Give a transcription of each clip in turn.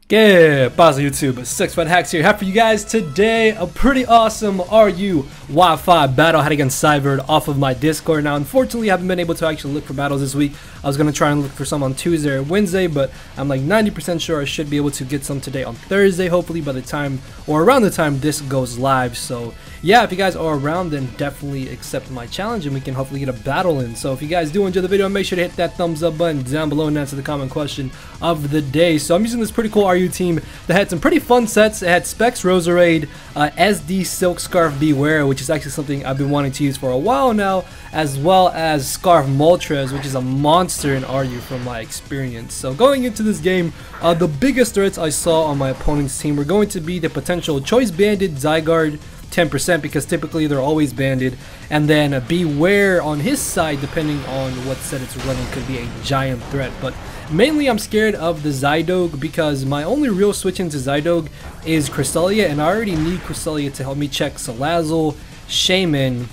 ¿Qué pasa, YouTube? Sixfthax here. Have for you guys today a pretty awesome RU Wi-Fi battle I had against Syvird off of my Discord. Now, unfortunately, I haven't been able to actually look for battles this week. I was going to try and look for some on Tuesday or Wednesday, but I'm like 90% sure I should be able to get some today on Thursday, hopefully by the time or around the time this goes live. So yeah, if you guys are around, then definitely accept my challenge and we can hopefully get a battle in. So if you guys do enjoy the video, make sure to hit that thumbs up button down below and answer the comment question of the day. So I'm using this pretty cool RU team that had some pretty fun sets. It had Specs Roserade, SD Silk Scarf Beware, which is actually something I've been wanting to use for a while now, as well as Scarf Moltres, which is a monster in RU from my experience. So going into this game, the biggest threats I saw on my opponent's team were going to be the potential Choice Banded Zygarde 10%, because typically they're always banded, and then Beware on his side, depending on what set it's running, could be a giant threat. But mainly I'm scared of the Zydogue because my only real switch into Zydogue is Cresselia, and I already need Cresselia to help me check Salazzle, Shaman,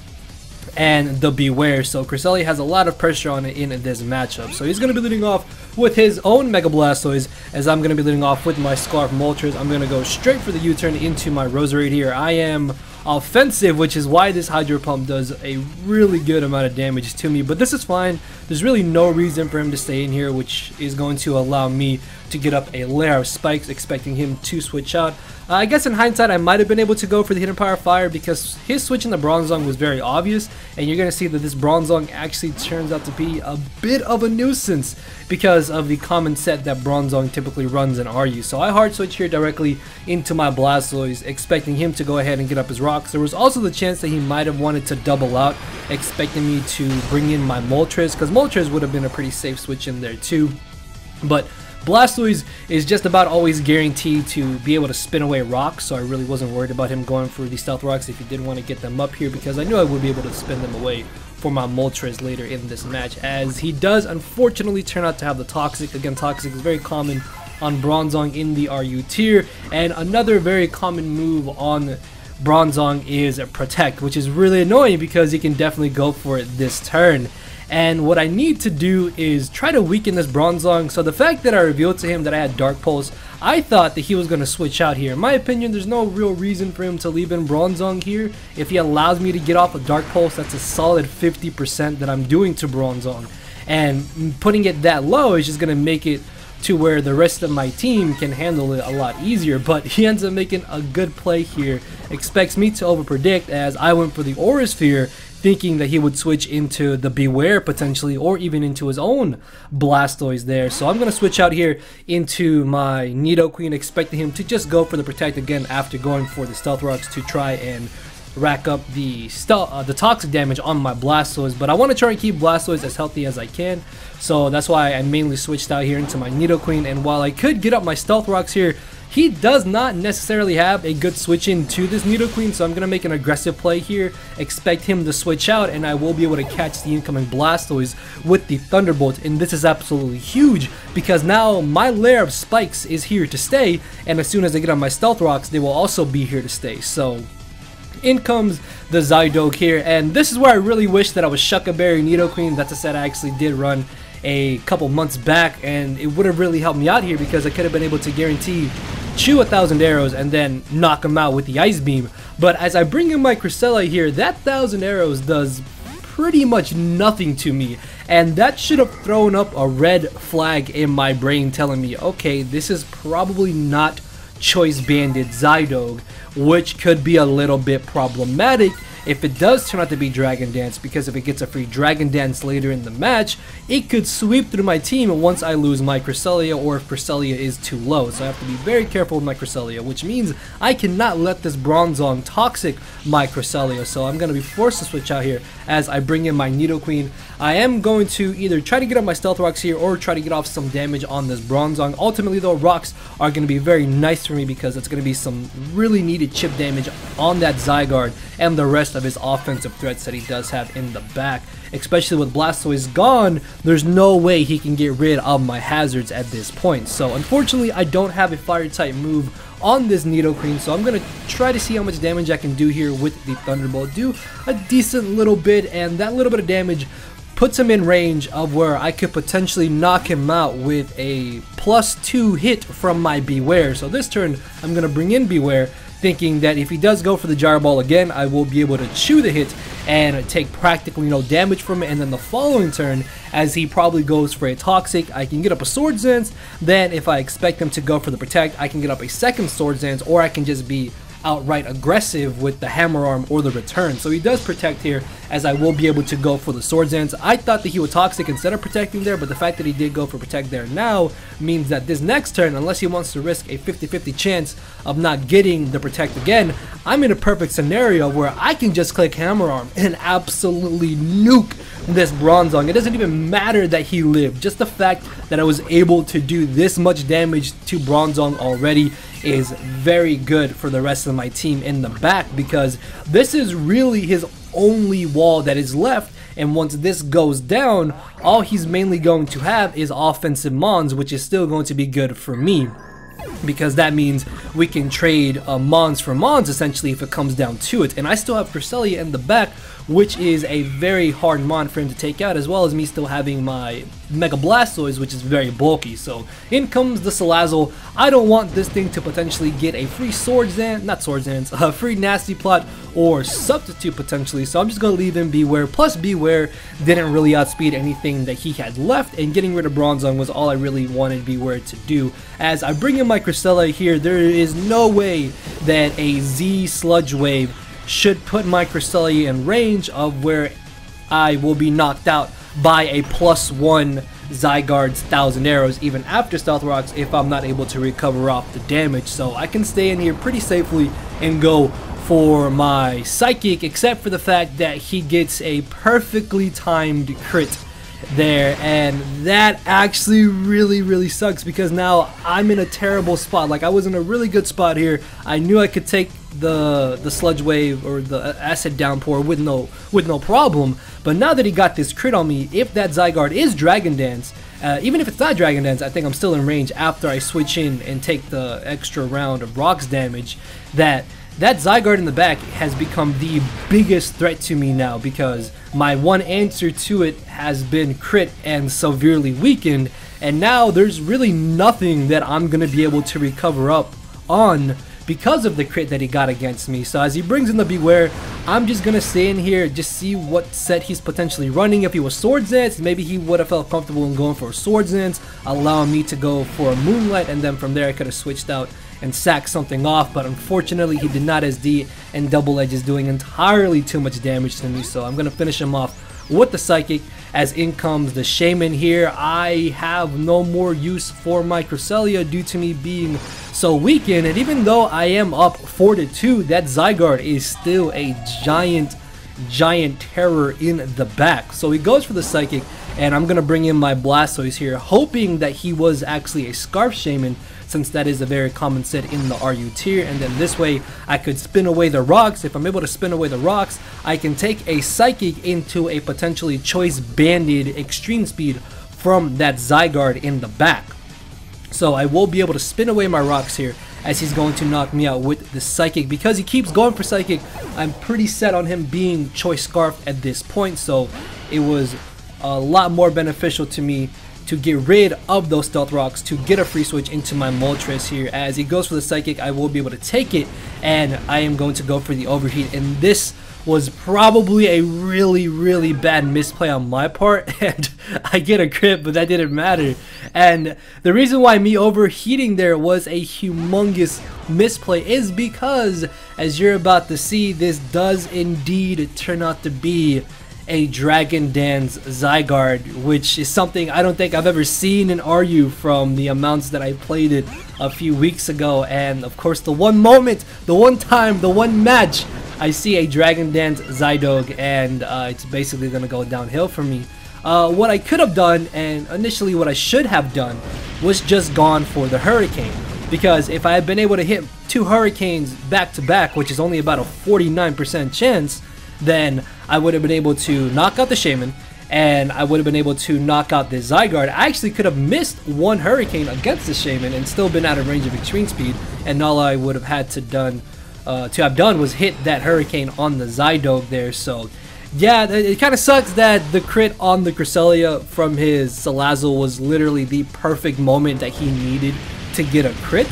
and the Beware. So Cresselia has a lot of pressure on it in this matchup. So he's going to be leading off with his own Mega Blastoise, as I'm going to be leading off with my Scarf Moltres. I'm going to go straight for the U-turn into my Roserade here. I am offensive, which is why this Hydro Pump does a really good amount of damage to me, but this is fine. There's really no reason for him to stay in here, which is going to allow me to get up a layer of spikes, expecting him to switch out. I guess in hindsight I might have been able to go for the Hidden Power Fire because his switch in the Bronzong was very obvious, and you're going to see that this Bronzong actually turns out to be a bit of a nuisance because of the common set that Bronzong typically runs in RU. So I hard switch here directly into my Blastoise, expecting him to go ahead and get up his rocks. There was also the chance that he might have wanted to double out, expecting me to bring in my Moltres, because Moltres would have been a pretty safe switch in there too. But Blastoise is just about always guaranteed to be able to spin away rocks, so I really wasn't worried about him going for the Stealth Rocks if he did want to get them up here, because I knew I would be able to spin them away for my Moltres later in this match, as he does unfortunately turn out to have the Toxic. Again, Toxic is very common on Bronzong in the RU tier, and another very common move on Bronzong is Protect, which is really annoying because he can definitely go for it this turn. And what I need to do is try to weaken this Bronzong. So the fact that I revealed to him that I had Dark Pulse, I thought that he was going to switch out here. In my opinion, there's no real reason for him to leave in Bronzong here. If he allows me to get off a Dark Pulse, that's a solid 50% that I'm doing to Bronzong. And putting it that low is just going to make it to where the rest of my team can handle it a lot easier. But he ends up making a good play here, expects me to overpredict, as I went for the Aura Sphere, thinking that he would switch into the Beware potentially, or even into his own Blastoise there. So I'm going to switch out here into my Nidoqueen, expecting him to just go for the Protect again after going for the Stealth Rocks to try and rack up the toxic damage on my Blastoise. But I want to try and keep Blastoise as healthy as I can, so that's why I mainly switched out here into my Nidoqueen. And while I could get up my Stealth Rocks here, he does not necessarily have a good switch into this Nidoqueen, so I'm going to make an aggressive play here, expect him to switch out, and I will be able to catch the incoming Blastoise with the Thunderbolt. And this is absolutely huge because now my layer of spikes is here to stay, and as soon as I get on my Stealth Rocks, they will also be here to stay. So in comes the Zydogue here, and this is where I really wish that I was Shuckaberry Nidoqueen. That's a set I actually did run a couple months back, and it would have really helped me out here because I could have been able to guarantee chew 1,000 arrows and then knock him out with the Ice Beam. But as I bring in my Cresselia here, that 1,000 arrows does pretty much nothing to me, and that should have thrown up a red flag in my brain telling me, okay, this is probably not Choice Banded Zydogue, which could be a little bit problematic if it does turn out to be Dragon Dance, because if it gets a free Dragon Dance later in the match, it could sweep through my team once I lose my Cresselia, or if Cresselia is too low. So I have to be very careful with my Cresselia, which means I cannot let this Bronzong toxic my Cresselia. So I'm going to be forced to switch out here as I bring in my Nidoqueen. I am going to either try to get up my Stealth Rocks here or try to get off some damage on this Bronzong. Ultimately though, Rocks are going to be very nice for me because it's going to be some really needed chip damage on that Zygarde and the rest of his offensive threats that he does have in the back. Especially with Blastoise gone, there's no way he can get rid of my hazards at this point. So unfortunately, I don't have a fire type move on this Nidoqueen, so I'm going to try to see how much damage I can do here with the Thunderbolt. Do a decent little bit, and that little bit of damage puts him in range of where I could potentially knock him out with a +2 hit from my Beware. So this turn, I'm going to bring in Beware, thinking that if he does go for the Gyro Ball again, I will be able to chew the hit and take practically no damage from it. And then the following turn, as he probably goes for a Toxic, I can get up a Swords Dance. Then if I expect him to go for the Protect, I can get up a second Swords Dance, or I can just be outright aggressive with the Hammer Arm or the Return. So he does Protect here, as I will be able to go for the Swords Dance. I thought that he would Toxic instead of Protecting there, but the fact that he did go for Protect there now means that this next turn, unless he wants to risk a 50-50 chance of not getting the Protect again, I'm in a perfect scenario where I can just click Hammer Arm and absolutely nuke this Bronzong. It doesn't even matter that he lived. Just the fact that I was able to do this much damage to Bronzong already is very good for the rest of my team in the back, because this is really his only wall that is left, and once this goes down, all he's mainly going to have is offensive Mons, which is still going to be good for me, because that means we can trade Mons for Mons essentially if it comes down to it. And I still have Cresselia in the back, which is a very hard Mon for him to take out, as well as me still having my Mega Blastoise, which is very bulky. So in comes the Salazzle. I don't want this thing to potentially get a free Swords Dance, not Swords Dance, a free Nasty Plot or Substitute potentially, so I'm just going to leave him Beware. Plus Beware didn't really outspeed anything that he had left, and getting rid of Bronzong was all I really wanted Beware to do. As I bring in my Cresselia here, there is no way that a Z Sludge Wave should put my Cresselia in range of where I will be knocked out by a +1 Zygarde's 1000 Arrows even after Stealth Rocks if I'm not able to recover off the damage. So I can stay in here pretty safely and go for my Psychic, except for the fact that he gets a perfectly timed crit there, and that actually really sucks, because now I'm in a terrible spot. Like, I was in a really good spot here. I knew I could take the Sludge Wave or the Acid Downpour with no problem, but now that he got this crit on me, if that Zygarde is Dragon Dance, even if it's not Dragon Dance, I think I'm still in range after I switch in and take the extra round of Rocks damage. That Zygarde in the back has become the biggest threat to me now, because my one answer to it has been crit and severely weakened, and now there's really nothing that I'm going to be able to recover up on because of the crit that he got against me. So as he brings in the Beware, I'm just going to stay in here, just see what set he's potentially running. If he was Swords Dance, maybe he would have felt comfortable in going for a Swords Dance, allowing me to go for a Moonlight, and then from there I could have switched out and sack something off, but unfortunately he did not SD, and Double Edge is doing entirely too much damage to me, so I'm going to finish him off with the Psychic. As in comes the Shaman here. I have no more use for my Cresselia due to me being so weakened, and even though I am up 4-2, that Zygarde is still a giant terror in the back. So he goes for the Psychic, and I'm going to bring in my Blastoise here, hoping that he was actually a Scarf Shaman, since that is a very common set in the RU tier, and then this way I could spin away the rocks. If I'm able to spin away the rocks, I can take a Psychic into a potentially Choice Banded Extreme Speed from that Zygarde in the back. So I will be able to spin away my rocks here, as he's going to knock me out with the Psychic. Because he keeps going for Psychic, I'm pretty set on him being Choice Scarf at this point, so it was a lot more beneficial to me to get rid of those Stealth Rocks to get a free switch into my Moltres here. As he goes for the Psychic, I will be able to take it, and I am going to go for the Overheat, and this was probably a really bad misplay on my part, and I get a crit, but that didn't matter. And the reason why me overheating there was a humongous misplay is because, as you're about to see, this does indeed turn out to be a Dragon Dance Zygarde, which is something I don't think I've ever seen in RU from the amounts that I played it a few weeks ago. And of course, the one moment, the one time, the one match I see a Dragon Dance Zydog, and it's basically gonna go downhill for me. What I could have done, and initially what I should have done, was just gone for the Hurricane, because if I had been able to hit 2 Hurricanes back to back, which is only about a 49% chance, then I would have been able to knock out the Shaman, and I would have been able to knock out the Zygarde. I actually could have missed 1 Hurricane against the Shaman and still been out of range of Extreme Speed, and all I would have had to have done was hit that Hurricane on the Zydog there. So Yeah, it kind of sucks that the crit on the Cresselia from his Salazzle was literally the perfect moment that he needed to get a crit.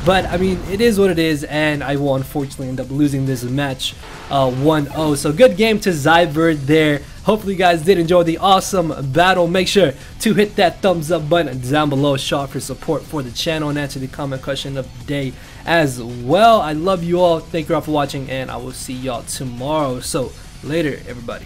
But I mean, it is what it is, and I will unfortunately end up losing this match 1-0. So good game to Syvird there. Hopefully you guys did enjoy the awesome battle. Make sure to hit that thumbs up button down below. Show off your support for the channel and answer the comment question of the day as well. I love you all. Thank you all for watching, and I will see y'all tomorrow. So later, everybody.